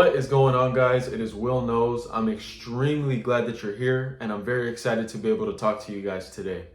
What is going on, guys? It is Will Knows. I'm extremely glad that you're here, and I'm very excited to be able to talk to you guys today.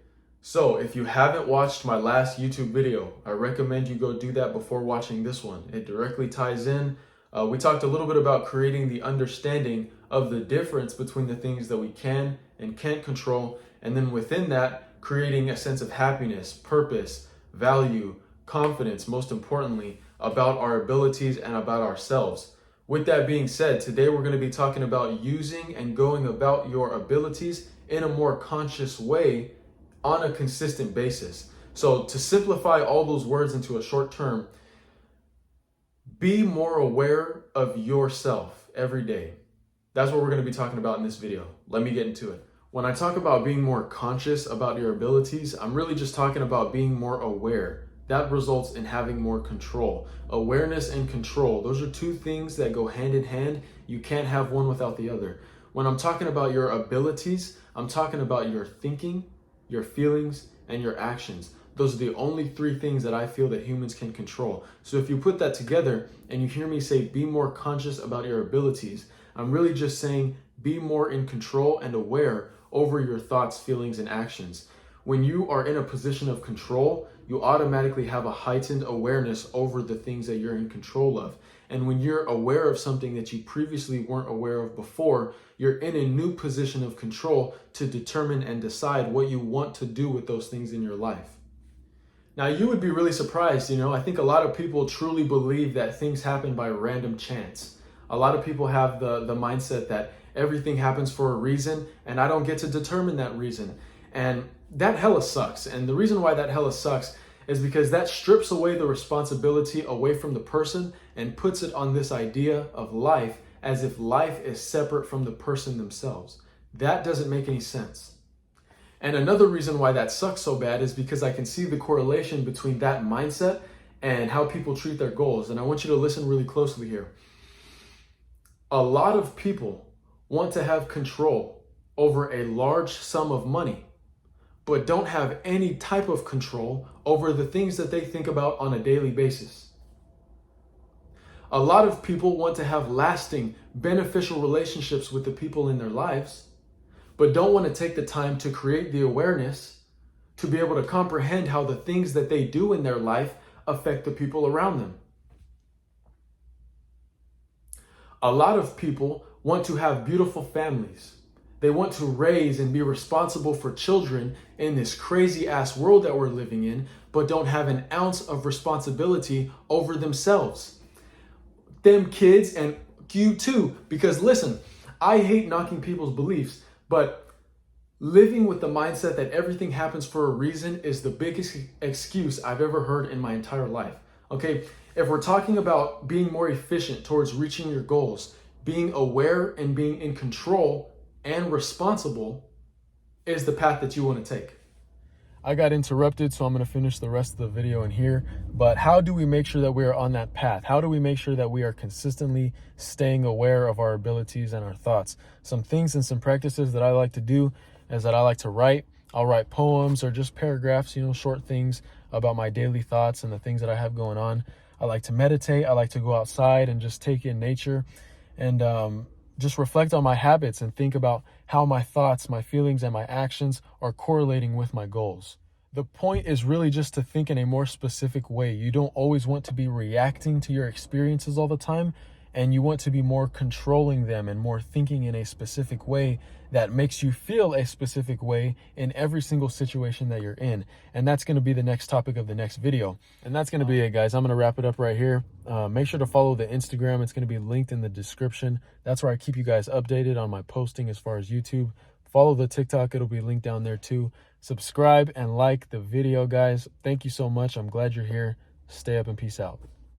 So if you haven't watched my last YouTube video, I recommend you go do that before watching this one. It directly ties in. We talked a little bit about creating the understanding of the difference between the things that we can and can't control, and then within that, creating a sense of happiness, purpose, value, confidence, most importantly, about our abilities and about ourselves. With that being said, today we're going to be talking about using and going about your abilities in a more conscious way on a consistent basis. So to simplify all those words into a short term, be more aware of yourself every day. That's what we're going to be talking about in this video. Let me get into it. When I talk about being more conscious about your abilities, I'm really just talking about being more aware. That results in having more control. Awareness and control, those are two things that go hand in hand. You can't have one without the other. When I'm talking about your abilities, I'm talking about your thinking, your feelings, and your actions. Those are the only three things that I feel that humans can control. So if you put that together and you hear me say be more conscious about your abilities, I'm really just saying be more in control and aware over your thoughts, feelings, and actions. When you are in a position of control, you automatically have a heightened awareness over the things that you're in control of. And when you're aware of something that you previously weren't aware of before, you're in a new position of control to determine and decide what you want to do with those things in your life. Now, you would be really surprised, I think a lot of people truly believe that things happen by random chance. A lot of people have the mindset that everything happens for a reason and I don't get to determine that reason. And that hella sucks. And the reason why that hella sucks is because that strips away the responsibility away from the person and puts it on this idea of life as if life is separate from the person themselves. That doesn't make any sense. And another reason why that sucks so bad is because I can see the correlation between that mindset and how people treat their goals. And I want you to listen really closely here. A lot of people want to have control over a large sum of money, but don't have any type of control over the things that they think about on a daily basis. A lot of people want to have lasting, beneficial relationships with the people in their lives, but don't want to take the time to create the awareness to be able to comprehend how the things that they do in their life affect the people around them. A lot of people want to have beautiful families. They want to raise and be responsible for children in this crazy ass world that we're living in, but don't have an ounce of responsibility over themselves. Them kids and you too, because listen, I hate knocking people's beliefs, but living with the mindset that everything happens for a reason is the biggest excuse I've ever heard in my entire life. Okay, if we're talking about being more efficient towards reaching your goals, being aware and being in control and responsible is the path that you want to take. I got interrupted, so I'm going to finish the rest of the video in here. But how do we make sure that we are on that path? How do we make sure that we are consistently staying aware of our abilities and our thoughts? Some things and some practices that I like to do is that I like to write. I'll write poems or just paragraphs, short things about my daily thoughts and the things that I have going on. I like to meditate. I like to go outside and just take in nature and just reflect on my habits and think about how my thoughts, my feelings, and my actions are correlating with my goals. The point is really just to think in a more specific way. You don't always want to be reacting to your experiences all the time, and you want to be more controlling them and more thinking in a specific way that makes you feel a specific way in every single situation that you're in. And that's going to be the next topic of the next video. And that's going to be it, guys. I'm going to wrap it up right here. Make sure to follow the Instagram. It's going to be linked in the description. That's where I keep you guys updated on my posting as far as YouTube. Follow the TikTok. It'll be linked down there too. Subscribe and like the video, guys. Thank you so much. I'm glad you're here. Stay up and peace out.